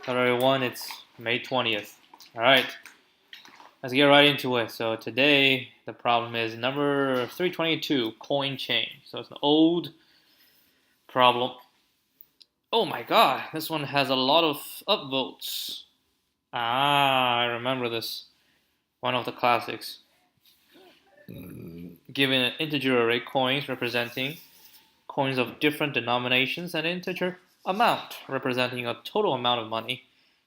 Hello everyone, it's May 20th. Alright, let's get right into it. So today the problem is number 322, coin change. So it's an old problem. Oh my god, this one has a lot of upvotes. I remember this. One of the classics. Given an integer array, coins representing coins of different denominations, and integer amount representing a total amount of money.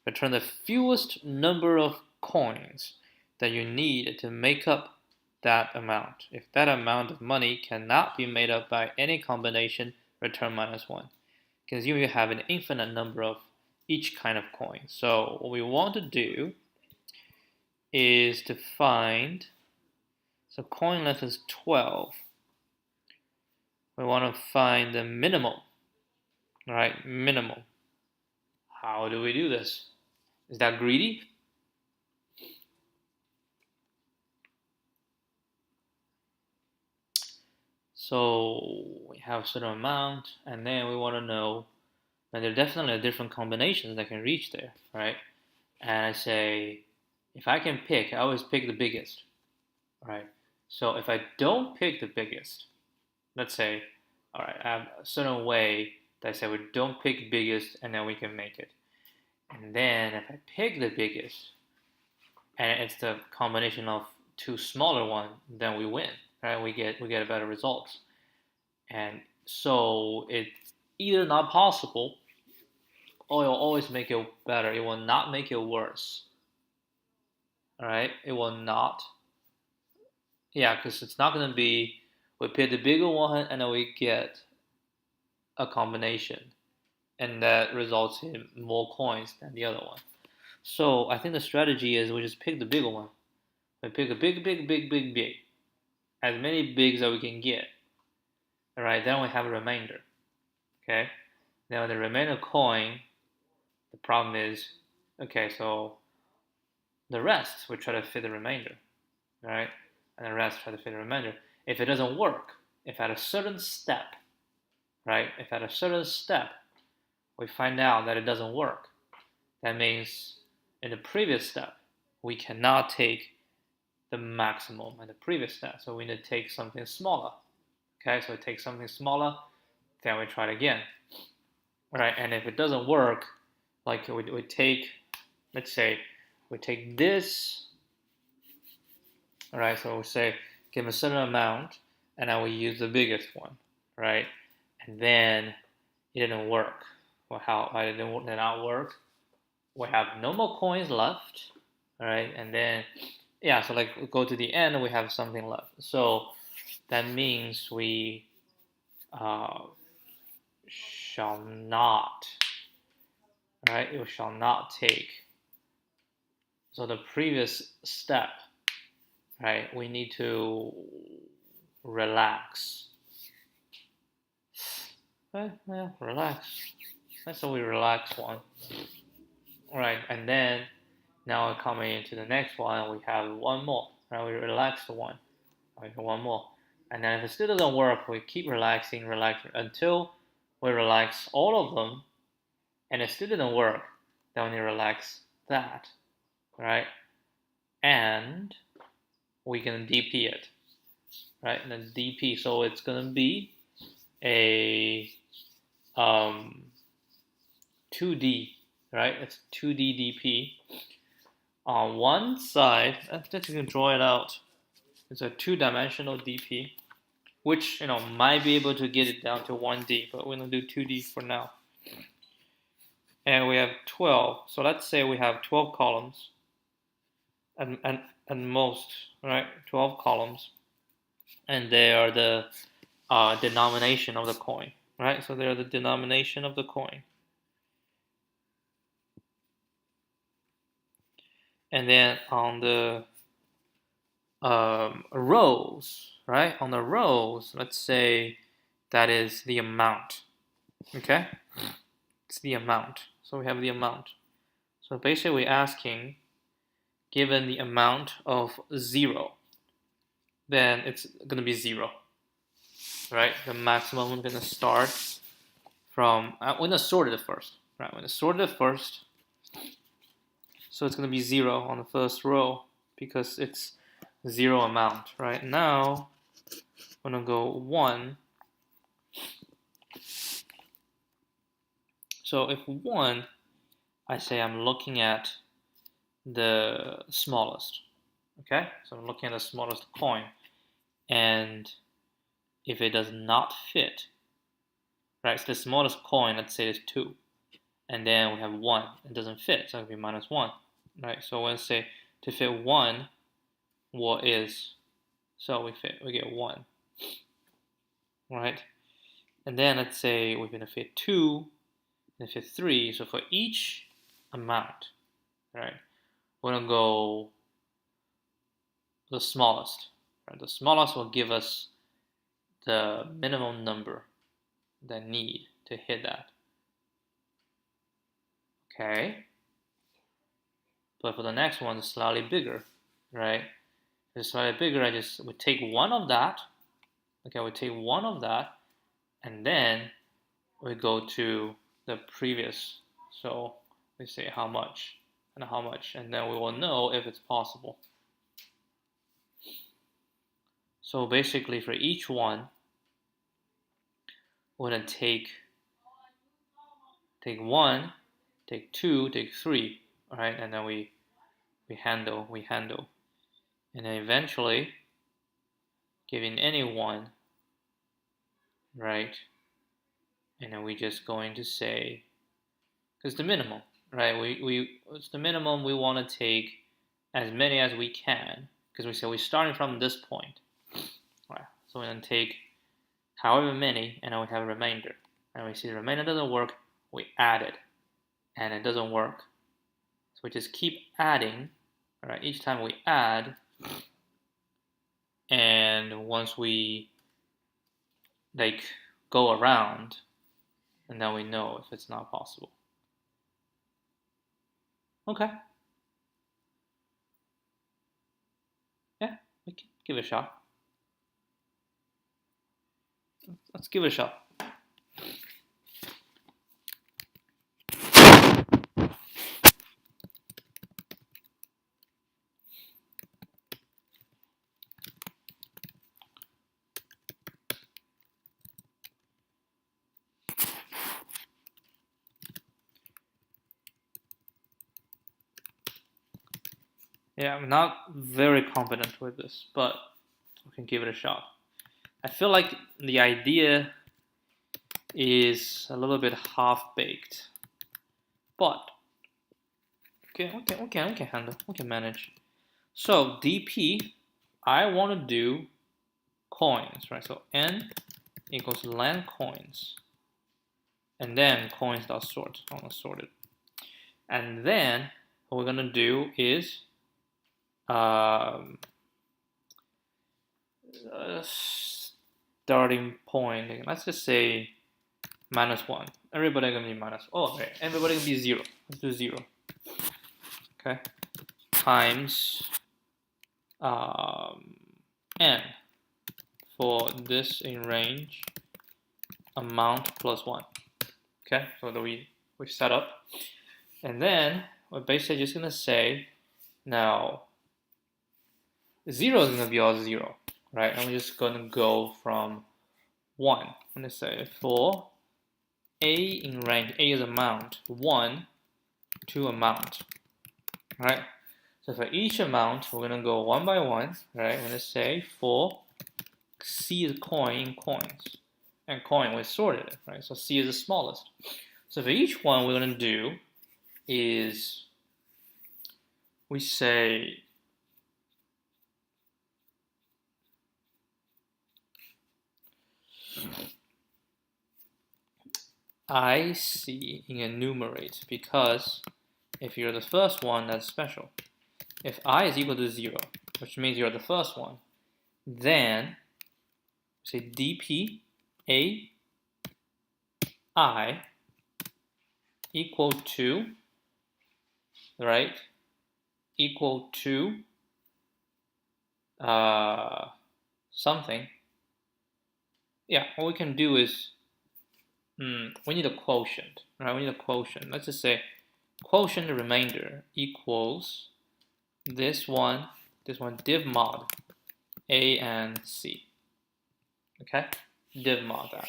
Return the fewest number of coins that you need to make up that amount. If that amount of money cannot be made up by any combination, return -1. Because you have an infinite number of each kind of coin. So what we want to do is to find, so coin length is 12. We want to find the minimum. All right, minimum. How do we do this? Is that greedy? So we have a certain amount, and then we want to know, and there are definitely different combinations that can reach there, right? And I say, if I can pick, I always pick the biggest, right? So if I don't pick the biggest, let's say, all right, I have a certain way that I say we don't pick biggest, and then we can make it. And then if I pick the biggest, and it's the combination of two smaller ones, then we win, right? We get better results. And so it's either not possible, or it'll always make it better. It will not make it worse. All right, it will not. Yeah, because it's not going to be we pick the bigger one and then we get a combination, and that results in more coins than the other one. So I think the strategy is we just pick the bigger one. We pick a big, as many bigs as we can get. All right, then we have a remainder. Okay, now the remainder coin, the problem is, okay, so the rest we try to fit the remainder, all right, and the rest try to fit the remainder. If it doesn't work, if at a certain step, right, if at a certain step we find out that it doesn't work, that means in the previous step we cannot take the maximum in the previous step, so we need to take something smaller. Okay, so we take something smaller, then we try it again. All right, and if it doesn't work, like we take, let's say, we take this. All right, so we say give a certain amount, and then we use the biggest one, right? And then it didn't work. Well, why did it not work? We have no more coins left, all right? And then, yeah, so like we go to the end, we have something left. So that means we shall not, right? We shall not take. So the previous step, right? We need to relax. Okay, yeah, relax. That's how we relax one. All right, and then now we're coming into the next one. We have one more. Right, we relax the one. We have one more, and then if it still doesn't work, we keep relaxing until we relax all of them, and it still didn't work. Then we relax that, right? And we can DP it, right? And then DP, so it's gonna be a 2D, right? It's 2D DP. On one side, let's just draw it out. It's a two-dimensional DP, which might be able to get it down to 1D, but we're gonna do 2D for now. And we have 12. So let's say we have 12 columns, and most, right? 12 columns, and they are the denomination of the coin, right? So they are the denomination of the coin. And then on the rows, right? On the rows, let's say that is the amount. Okay, it's the amount. So we have the amount. So basically, we're asking, given the amount of 0, then it's going to be 0, right? The maximum we're going to start from. We're going to sort it first, right? We're going to sort it first. So it's going to be 0 on the first row because it's 0 amount, right? Now I'm going to go 1. So if 1, I say I'm looking at the smallest, okay? So I'm looking at the smallest coin, and if it does not fit, right, so the smallest coin, let's say, is 2, and then we have 1, it doesn't fit, so it'll be -1, right? So let's say to fit 1, what is, so we get 1, right? And then let's say we're going to fit 2, and fit 3, so for each amount, right, we're going to go the smallest, right? The smallest will give us the minimum number that need to hit that. Okay. But for the next one, it's slightly bigger, right? If it's slightly bigger, we take one of that. Okay, we take one of that, and then we go to the previous. So we say how much and how much, and then we will know if it's possible. So basically, for each one, we're gonna take 1, take 2, take 3, all right, and then we handle, and then eventually, giving any one, right, and then we just going to say, because the minimum, right, it's the minimum, we want to take as many as we can, because we say we're starting from this point, right? So we're going to take however many, and then we have a remainder, and we see the remainder doesn't work, we add it, and it doesn't work, so we just keep adding, right? Each time we add, and once we like go around, and then we know if it's not possible. Okay. Yeah, we can give it a shot. Let's give it a shot. Yeah, I'm not very confident with this, but we can give it a shot. I feel like the idea is a little bit half-baked, but we can handle, we can manage. So dp, I want to do coins, right? So n equals len coins, and then coins.sort. I want to sort it, and then what we're gonna do is starting point. Let's just say -1. Everybody gonna be minus. Oh, okay. Everybody gonna be 0. Let's do 0. Okay. Times n for this in range amount plus 1. Okay. So that we set up, and then we're basically just gonna say now 0 is gonna be all 0, right? And we're just gonna go from 1. I'm gonna say for a in range, a is amount, 1 to amount, right? So for each amount, we're gonna go one by one, right? I'm gonna say for C is coin in coins, and coin we sorted it, right? So C is the smallest. So for each one, we're gonna do is we say IC in enumerate, because if you're the first one, that's special. If I is equal to 0, which means you're the first one, then say dp a I equal to, right, equal to something. Yeah, what we can do is we need a quotient, right? We need a quotient. Let's just say quotient remainder equals this one div mod A and C. Okay, div mod that.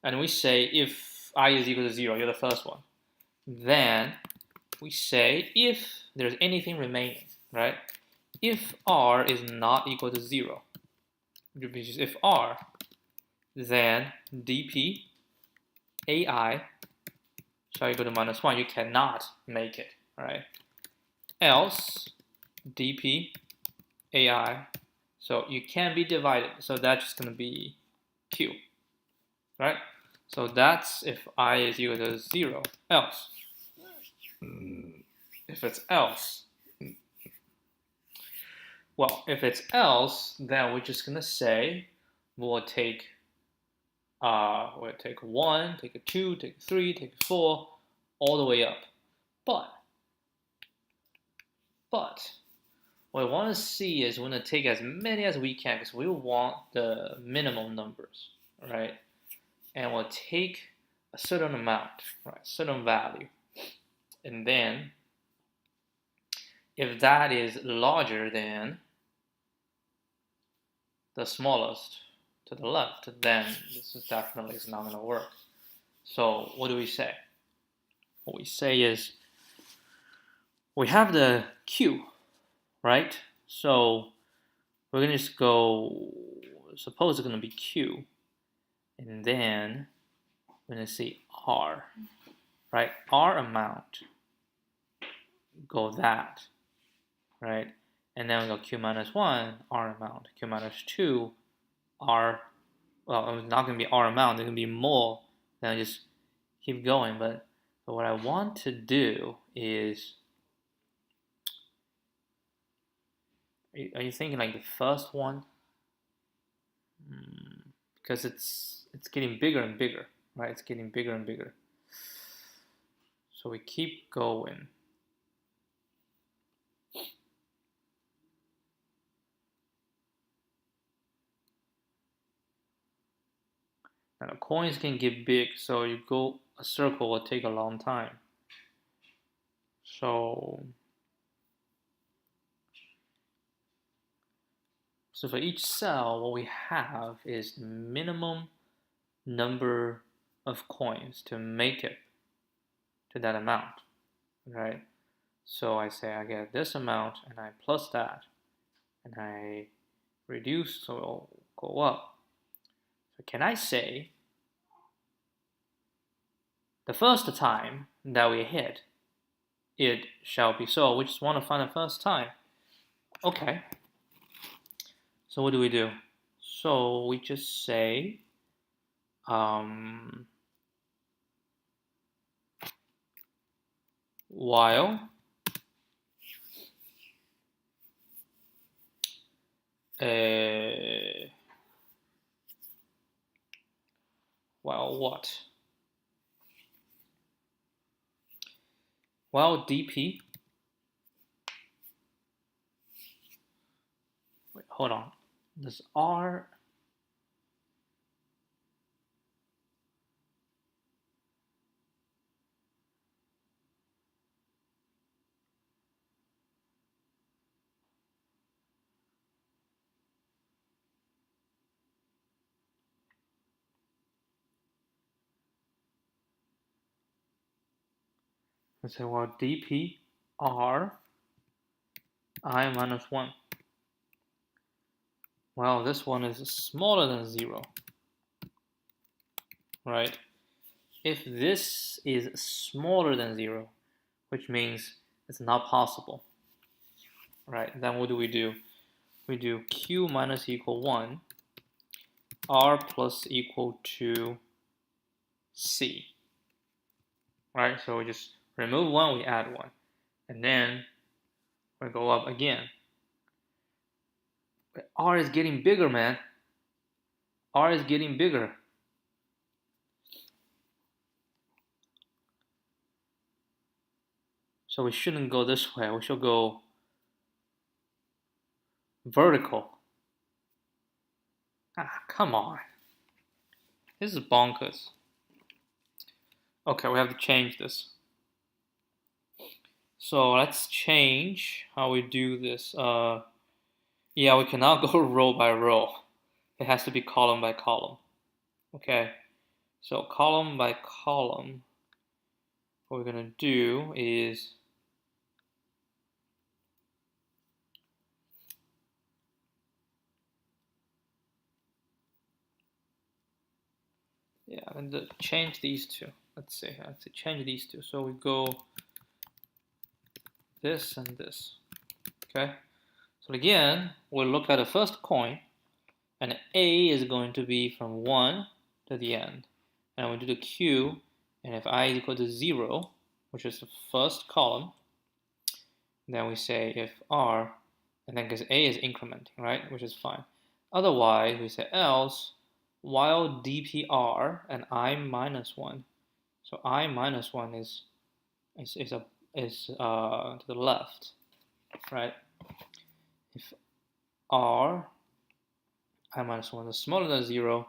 And we say if I is equal to 0, you're the first one. Then we say if there's anything remaining, right? If R is not equal to 0, which is if R, then dp ai shall equal to -1. You cannot make it, right? Else dp ai, so you can't be divided, so that's just going to be q, right? So that's if I is equal to 0. Else, if it's else, well, if it's else, then we're just gonna say we'll take 1, take a 2, take a 3, take a 4, all the way up. But what we want to see is we're gonna take as many as we can because we want the minimum numbers, right? And we'll take a certain amount, right? Certain value, and then if that is larger than the smallest to the left, then this is definitely not going to work. So what do we say? What we say is we have the q, right? So we're going to just go, suppose it's going to be q, and then we're going to see r, right? R amount, go that, right? And then we go q minus 1, r amount, q minus 2, r, well, it's not going to be r amount, it's going to be more, then I just keep going. But what I want to do is, are you thinking like the first one? Because it's getting bigger and bigger, right? It's getting bigger and bigger. So we keep going. Now the coins can get big, so you go a circle will take a long time. So for each cell, what we have is the minimum number of coins to make it to that amount, right? So I say I get this amount and I plus that, and I reduce, so it'll go up. So can I say the first time that we hit, it shall be so? We just want to find the first time. Okay. So what do we do? So we just say while what? While dp, wait, hold on, this r, let's say while dp r I minus 1. Well, this one is smaller than 0, right? If this is smaller than 0, which means it's not possible, right? Then what do? We do q minus equal 1, r plus equal to c, right? So we just remove 1, we add 1, and then we go up again. But r is getting bigger, man. R is getting bigger. So we shouldn't go this way. We should go vertical. Ah, come on. This is bonkers. Okay, we have to change this. So let's change how we do this. Yeah, we cannot go row by row. It has to be column by column. Okay, so column by column, what we're gonna do is and change these two. Let's say change these two. So we go this and this. Okay. So again, we'll look at the first coin, and A is going to be from 1 to the end. And we do the Q, and if I is equal to 0, which is the first column, then we say if R, and then because A is incrementing, right, which is fine. Otherwise, we say else while dpr and I minus 1. So I minus 1 is to the left, right? If R I minus 1 is smaller than 0,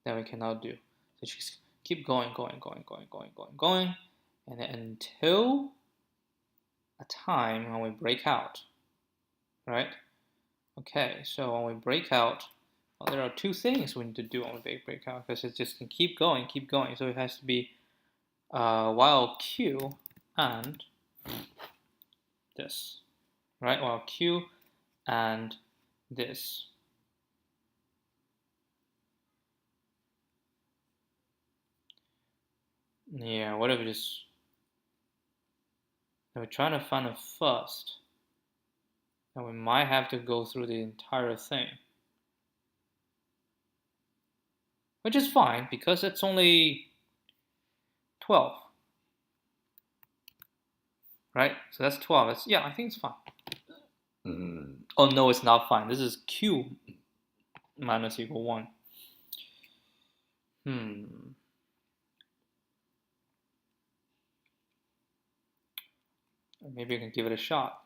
then we cannot do. So just keep going, and then until a time when we break out, right? Okay, so when we break out, well, there are two things we need to do when we break out, because it just can keep going. So it has to be while Q and this, right? While Q and this. Yeah, whatever. Just we're trying to find a first, and we might have to go through the entire thing, which is fine because it's only 12, right? So that's 12. I think it's fine. Oh no, it's not fine. This is Q minus equal 1. Maybe I can give it a shot.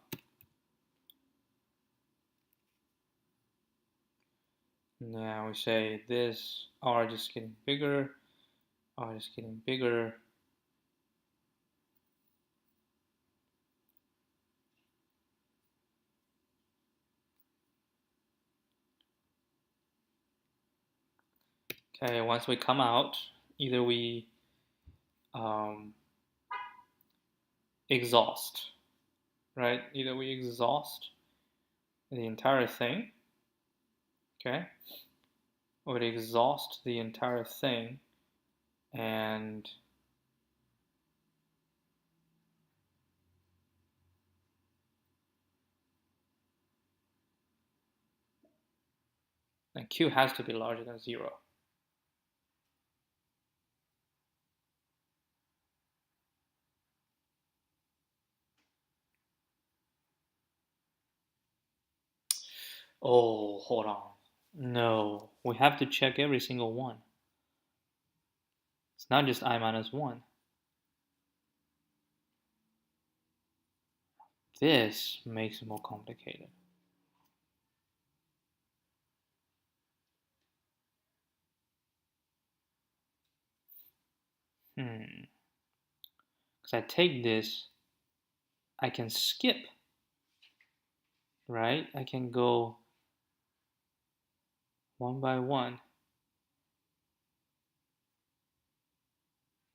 Now we say this R just getting bigger, R just getting bigger. Okay, once we come out, either we exhaust, right? Either we exhaust the entire thing, okay? Or we exhaust the entire thing and Q has to be larger than 0. Oh, hold on. No, we have to check every single one. It's not just I minus 1. This makes it more complicated. Because I take this, I can skip, right? I can go one by one,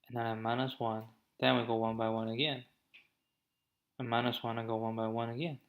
and then I minus 1. Then we go one by one again. I minus 1 and go one by one again.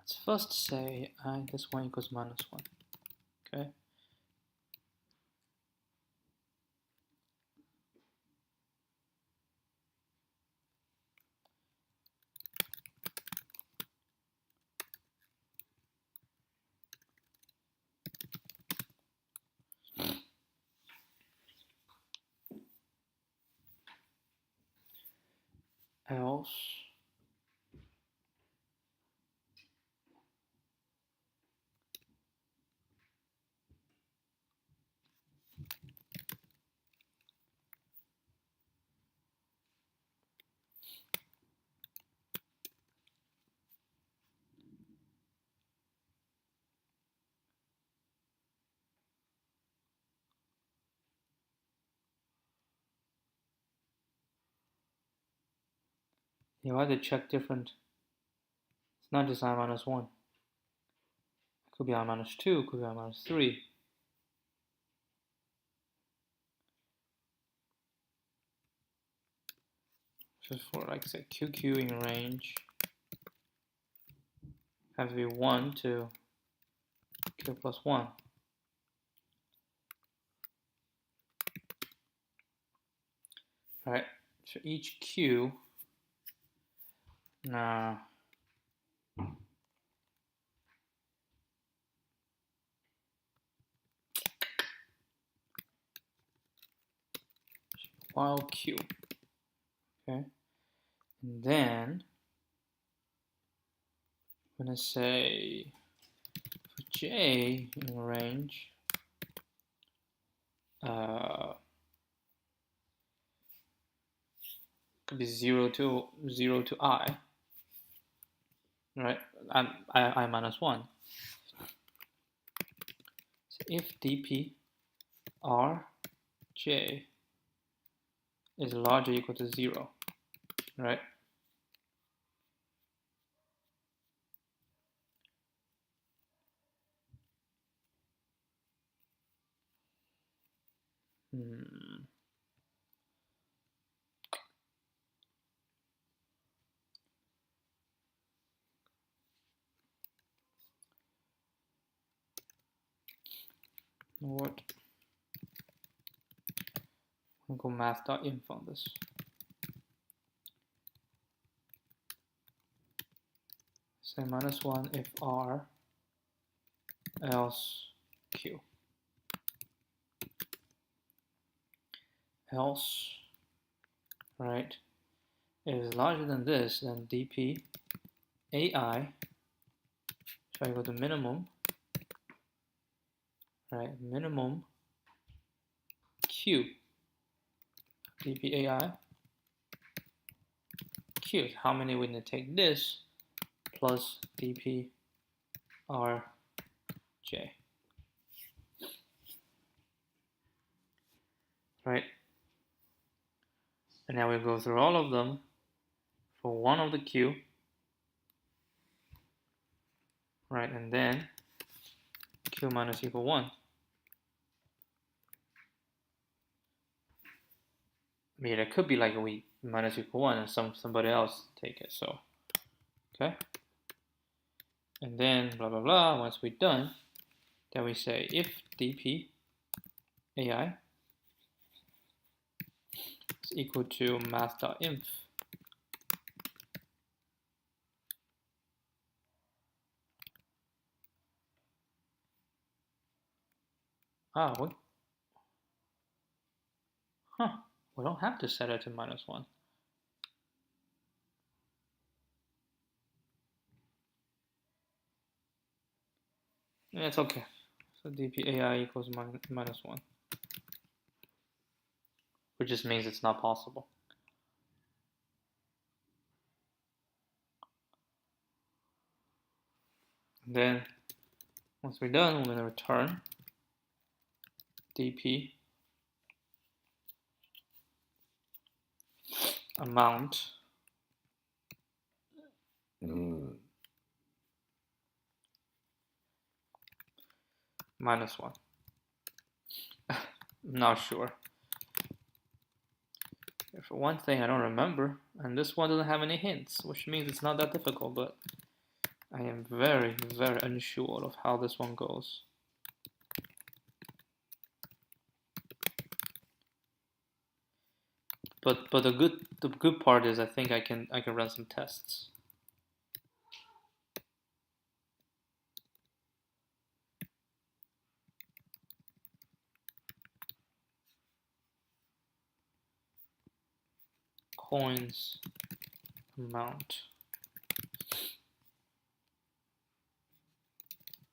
Let's first say this one equals minus 1. Okay. Else You have to check different. It's not just I minus 1. It could be I minus 2, it could be I minus 3. Just for, like, say, QQ in range, have to be 1 to Q plus 1. Alright, so each Q, while Q, okay, and then I'm going to say for J in range, could be 0 to I, right? I minus 1. So if dp r j is larger or equal to 0, right? What? I'll go math.inf on this. Say minus 1 if r else q. Else, right, is larger than this, then dp ai shall equal to minimum, right, minimum q dp ai q. How many we need to take this plus dp r j, right? And now we go through all of them for one of the q, right? And then q minus equal 1. I mean, it could be like we minus equal 1 and somebody else take it, so, okay? And then blah, blah, blah, once we're done, then we say if dp ai is equal to math.inf, we don't have to set it to minus 1. Yeah, it's okay. So dp ai equals minus 1, which just means it's not possible. And then once we're done, we're going to return dp amount minus 1. I'm not sure. For one thing, I don't remember, and this one doesn't have any hints, which means it's not that difficult, but I am very, very unsure of how this one goes. But the good part is I think I can run some tests. Coins amount,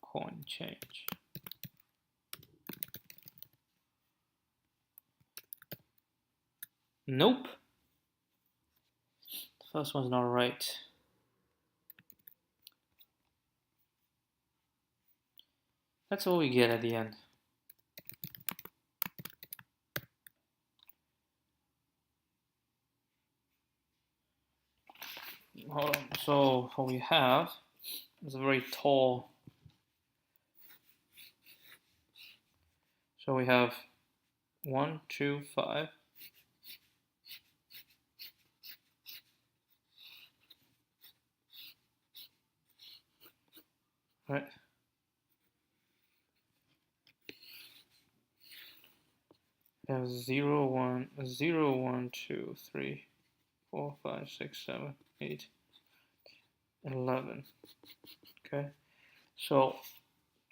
coin change. Nope. The first one's not right. That's what we get at the end. hold on. So what we have is a very tall. So we have 1, 2, 5. Right. We have 0, 1, 0, 1, 2, 3, 4, 5, 6, 7, 8, 11. Okay. So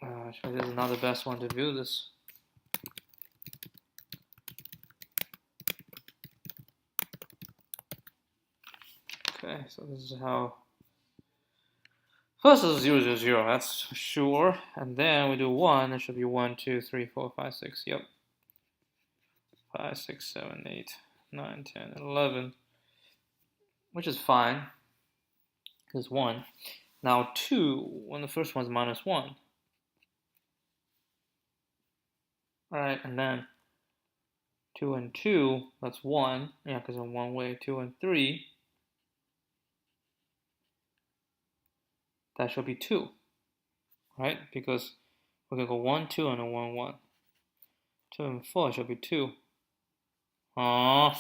actually, this is not the best one to view this. Okay, so this is how. First is 0, 0, 0, that's sure. And then we do 1, it should be 1, 2, 3, 4, 5, 6. Yep. 5, 6, 7, 8, 9, 10, 11. Which is fine. Because 1. Now 2, when the first one's minus 1. Alright, and then 2 and 2, that's 1. Yeah, because in one way. 2 and 3, that should be 2. Right? Because we can go 1, 2, and a 1, 1. 2 and 4 should be 2. Aww.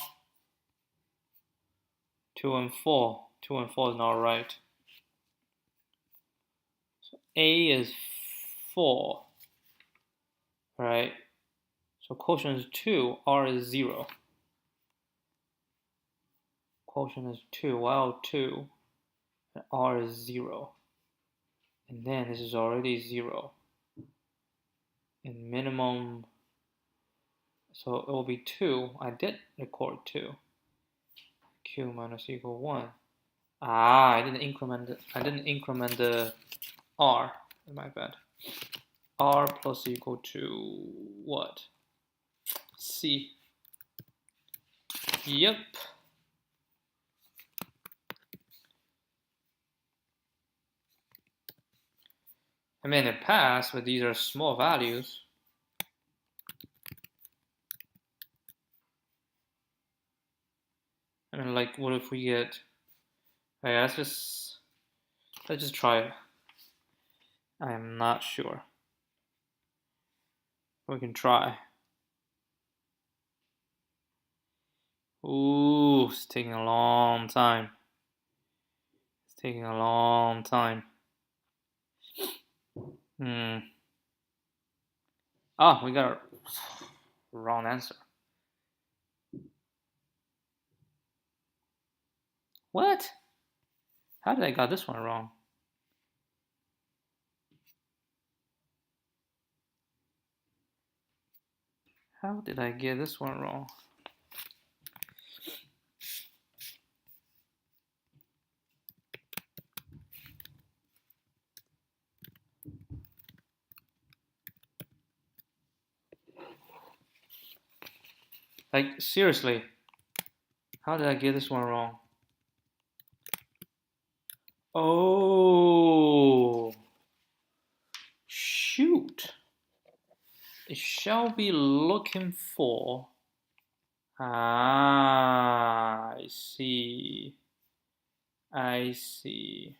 2 and 4. 2 and 4 is not right. So A is 4. Right? So quotient is 2. R is 0. Quotient is 2. While 2. And R is 0. And then this is already 0. And minimum. So it will be 2. I did record 2. Q minus equal 1. I didn't increment the R. My bad. R plus equal to what? C. Yep. I mean, it passed, but these are small values. I mean, like, what if we get? Okay, let's just try it. I am not sure. We can try. Ooh, it's taking a long time. It's taking a long time. Ah, we got a wrong answer. What? How did I got this one wrong? How did I get this one wrong? Like, seriously, how did I get this one wrong? Oh, shoot. It shall be looking for. Ah, I see. I see.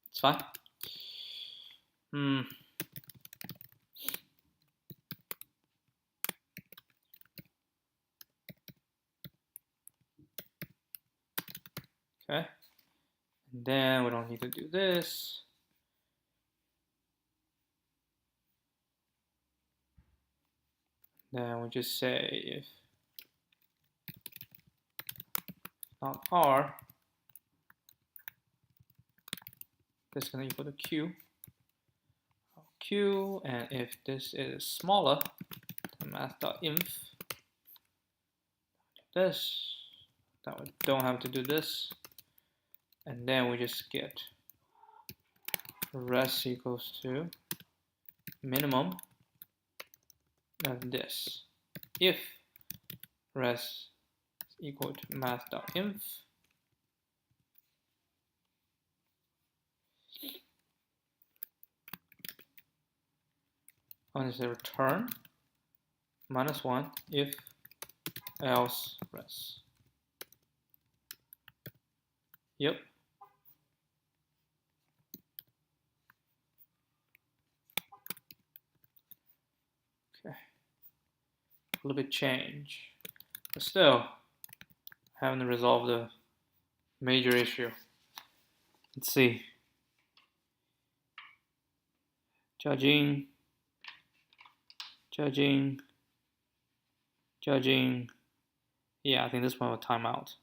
It's fine. Okay. And then we don't need to do this. Then we just say if not R, this is going to equal to Q. Q, and if this is smaller than math.inf, this, then we don't have to do this, and then we just get res equals to minimum of this. If res is equal to math.inf, when is the return? -1 if else res. Yep. Okay. A little bit change, but still haven't resolved the major issue. Let's see. Judging. Yeah, I think this one will time out.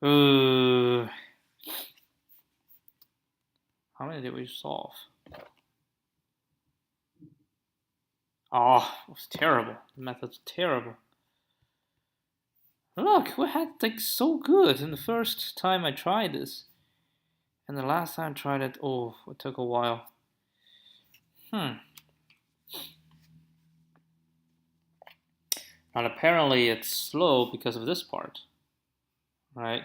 How many did we solve? Oh, it was terrible. The method's terrible. Look, we had like so good in the first time I tried this. And the last time I tried it, oh, it took a while. And apparently it's slow because of this part, right?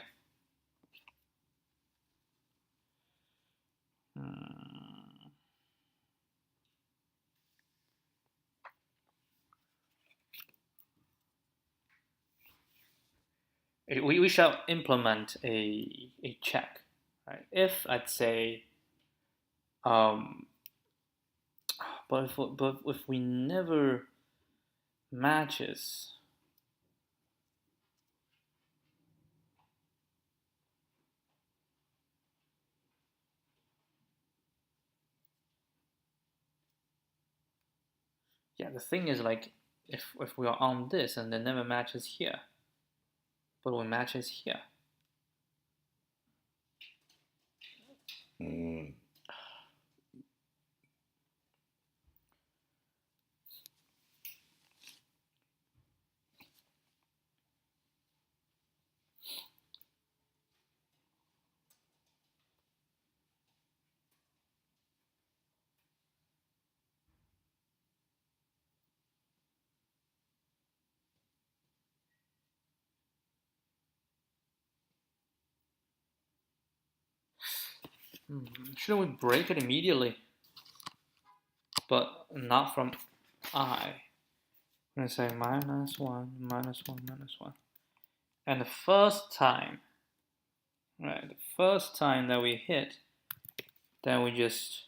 We shall implement a check, right? If I'd say, but if we never matches, yeah, the thing is like if we are on this and then never matches here, but we matches here. Shouldn't we break it immediately? But not from I. I'm going to say -1. And the first time, right, the first time that we hit, then we just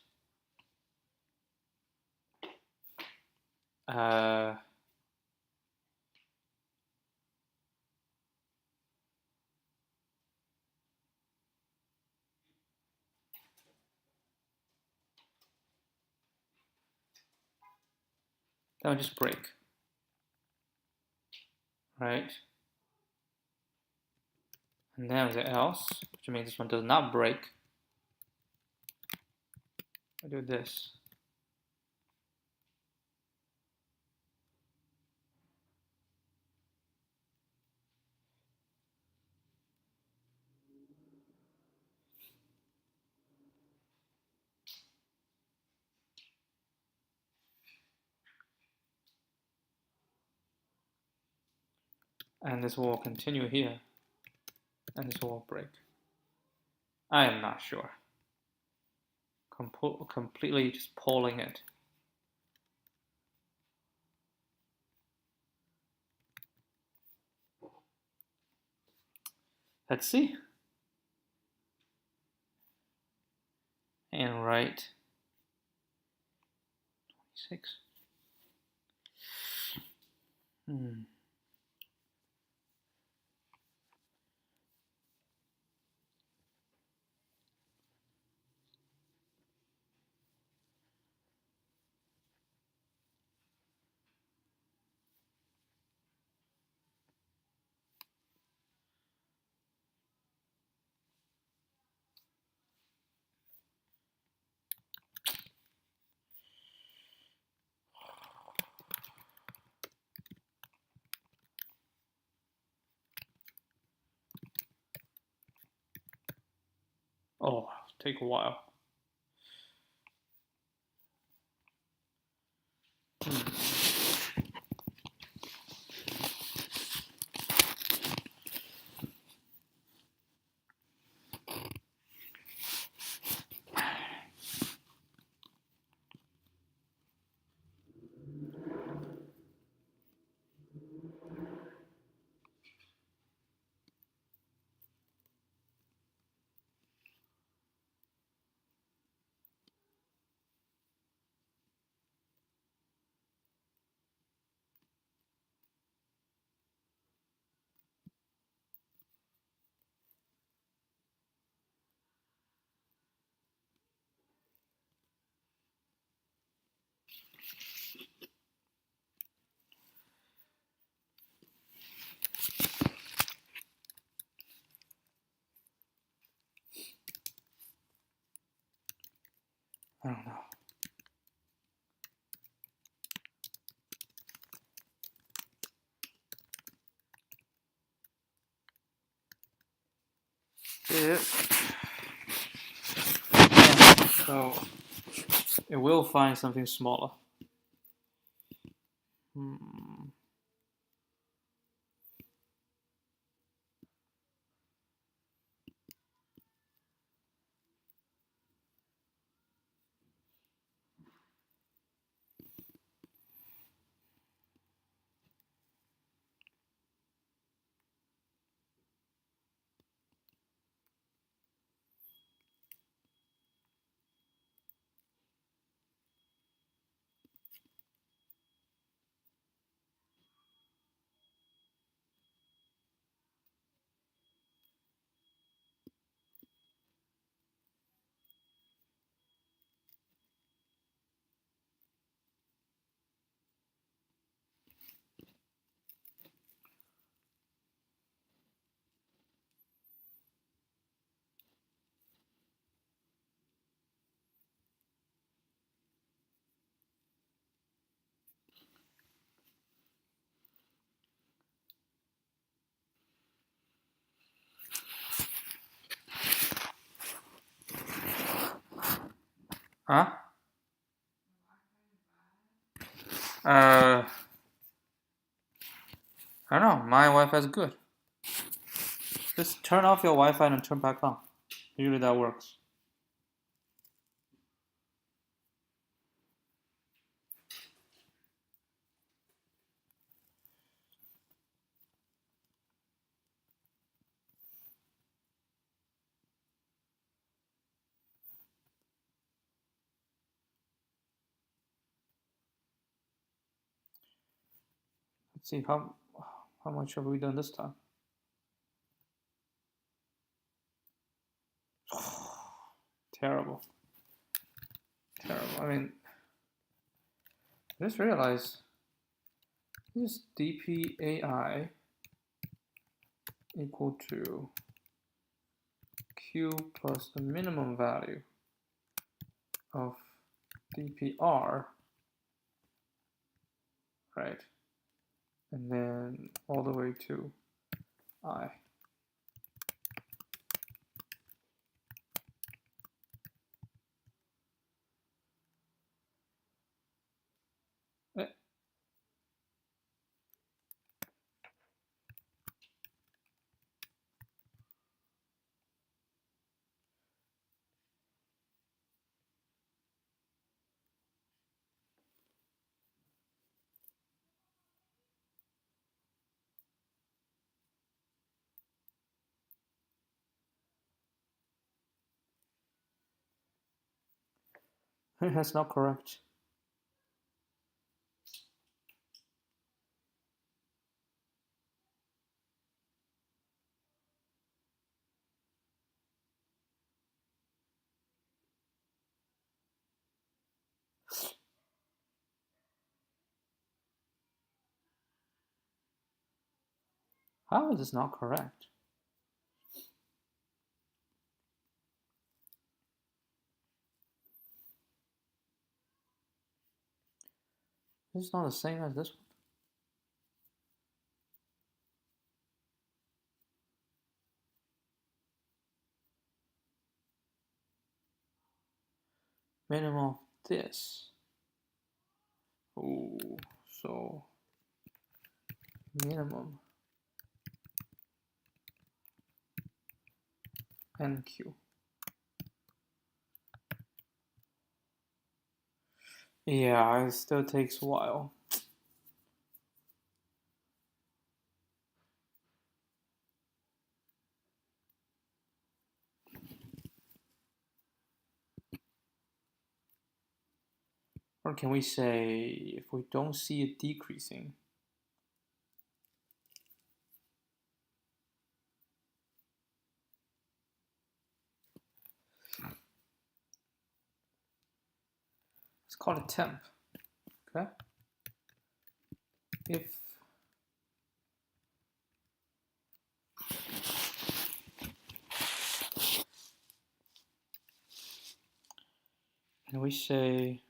break, right? And then the else, which means this one does not break. I do this. And this will continue here. And this will break. I am not sure. Completely just pulling it. Let's see. And write 26. Oh, take a while. So it will find something smaller. Huh? I don't know. My Wi-Fi is good. Just turn off your Wi-Fi and turn back on. Usually that works. Let's see how much have we done this time. Terrible. I mean, I just realized this is dpai equal to q plus the minimum value of dpr, right? And then all the way to I. That's not correct. How is this not correct? This is not the same as this one. Minimum of this. Oh, so minimum NQ. Yeah, it still takes a while. Or can we say if we don't see it decreasing? Let's call it temp. Okay. If and we say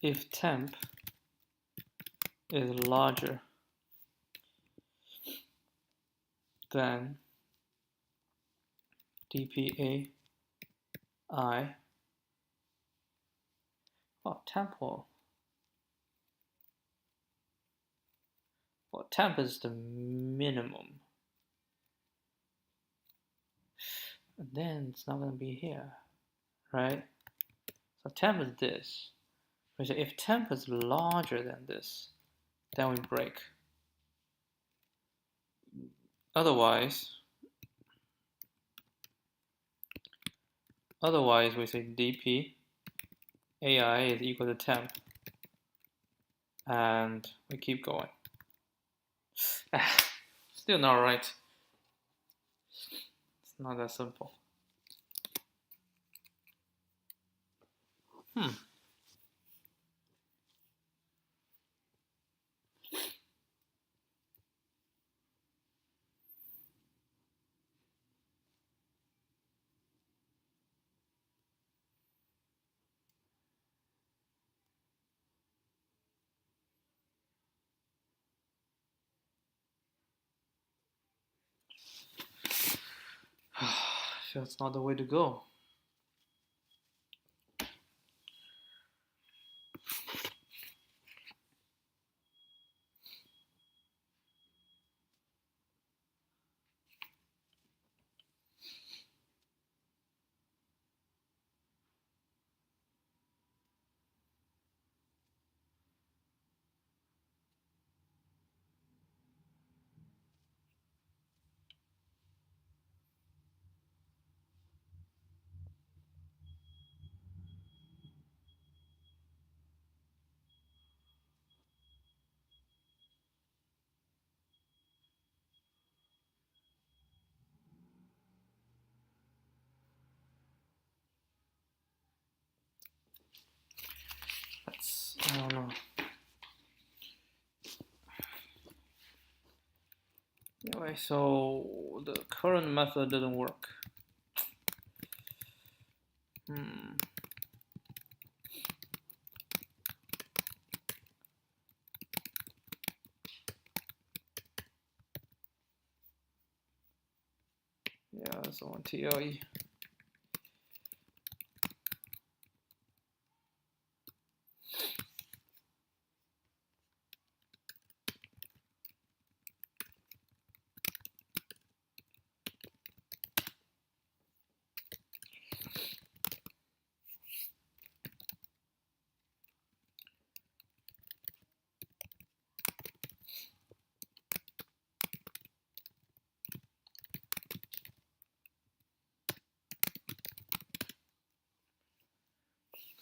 if temp is larger than dpai. Oh, temp is the minimum. And then it's not going to be here, right? So temp is this. So if temp is larger than this, then we break. Otherwise we say dp ai is equal to temp, and we keep going. Still not right. It's not that simple. That's not the way to go. I don't know. Anyway, so the current method doesn't work. Yeah, that's on TLE.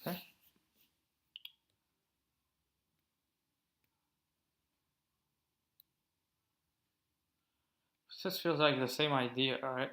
Okay. This feels like the same idea, right?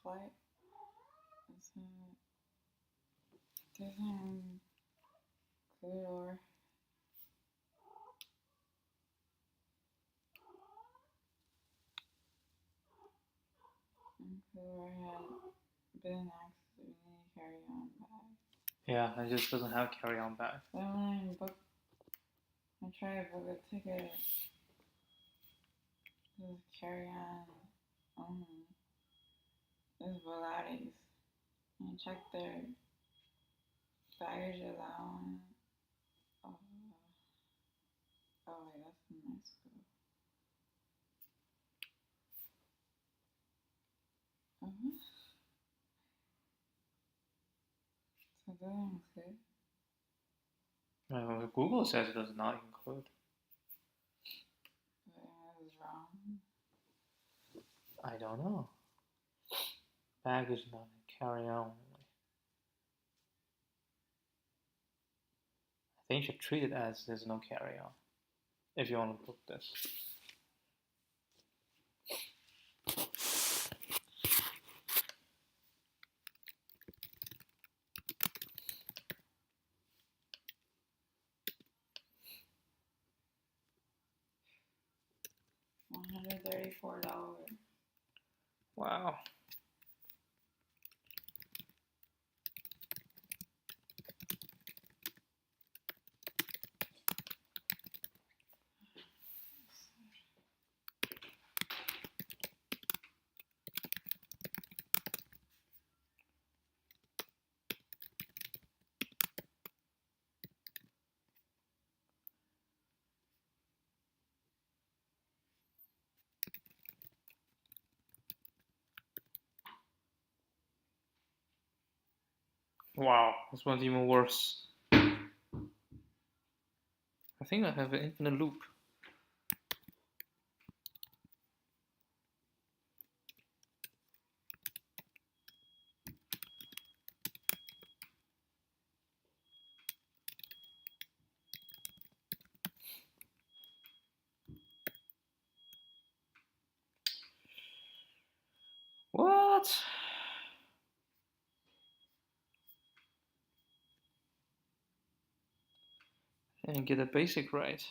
flight. Doesn't include or had been accidentally carry on bag. Yeah, it just doesn't have carry on bag. But when I try to book a ticket, this carry on only. This Volaris. And check their baggage allowance. Oh wait, that's in Mexico. So it doesn't include. Google says it does not include. That is wrong. I don't know. Bag is not carry on only. I think you should treat it as there's no carry on if you want to book this. $134. Wow. Wow, this one's even worse. I think I have an infinite loop. What? And get a basic right.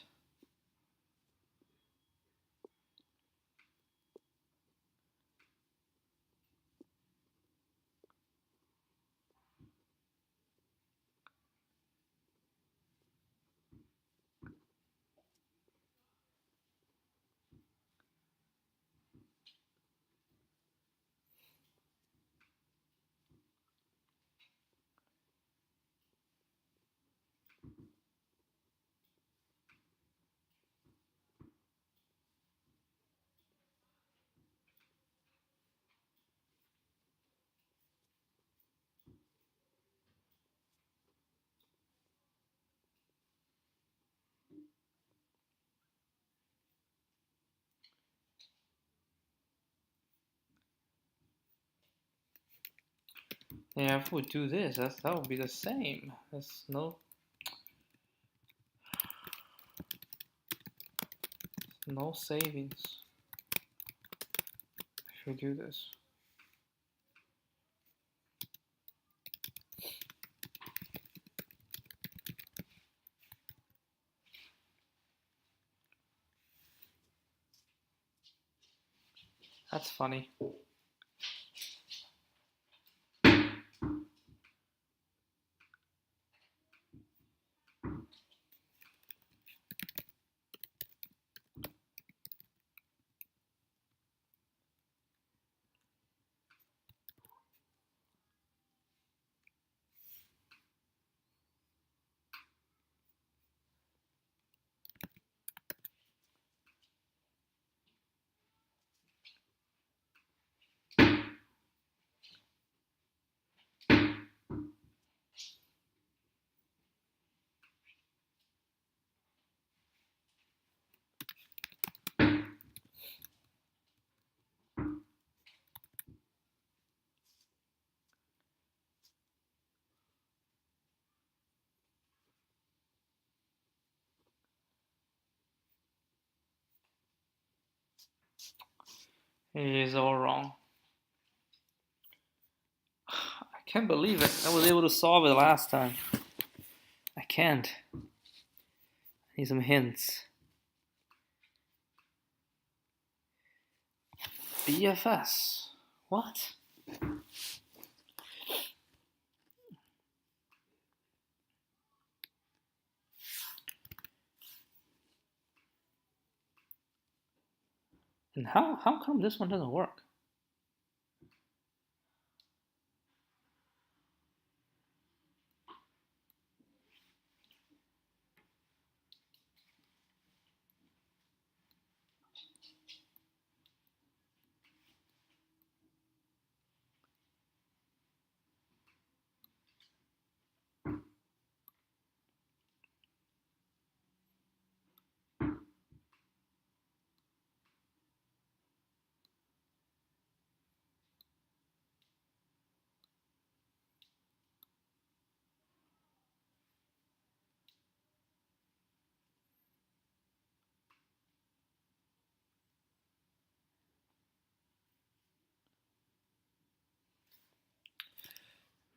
Yeah, if we do this, that would be the same. There's no savings if we do this. That's funny. It is all wrong. Can't believe it. I was able to solve it last time. I can't. I need some hints. BFS. What? And how come this one doesn't work?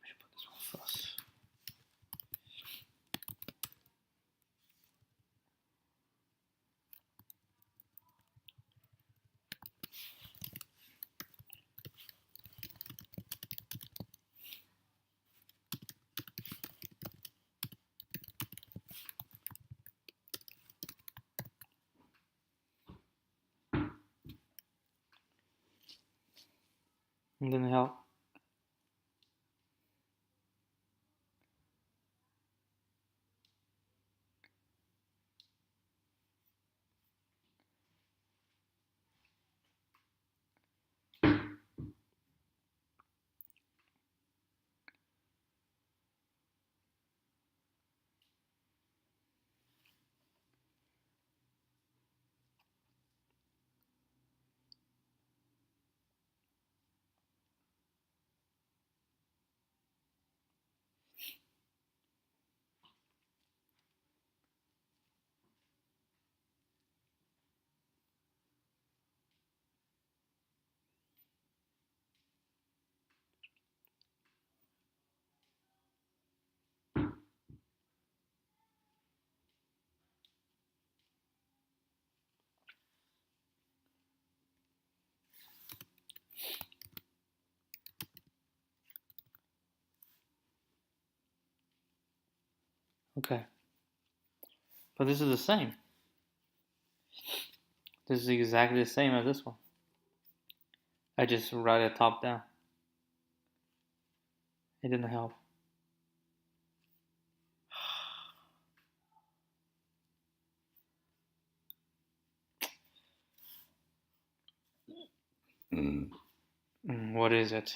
I should put this one first. It didn't help. Okay. But this is the same. This is exactly the same as this one. I just write it top down. It didn't help. What is it?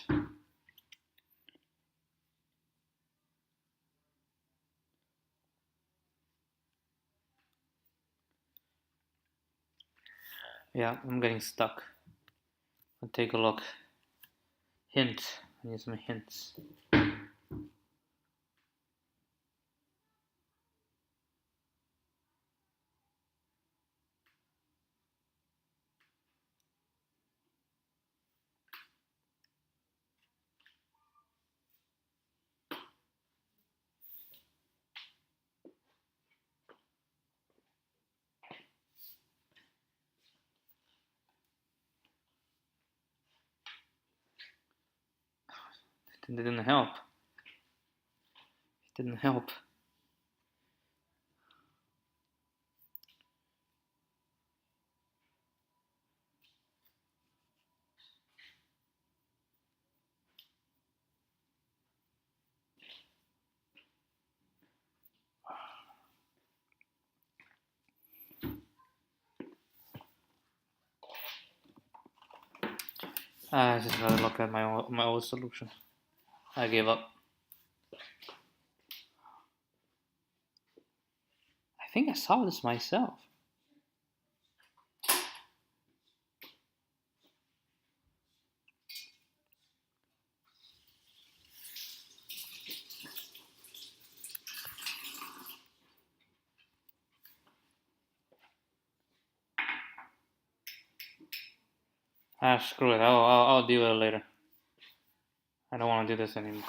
Yeah, I'm getting stuck. I'll take a look. Hint. I need some hints. It didn't help. It didn't help. I just gotta look at my old solution. I gave up. I think I solved this myself. Screw it. I'll deal with it later. I don't want to do this anymore.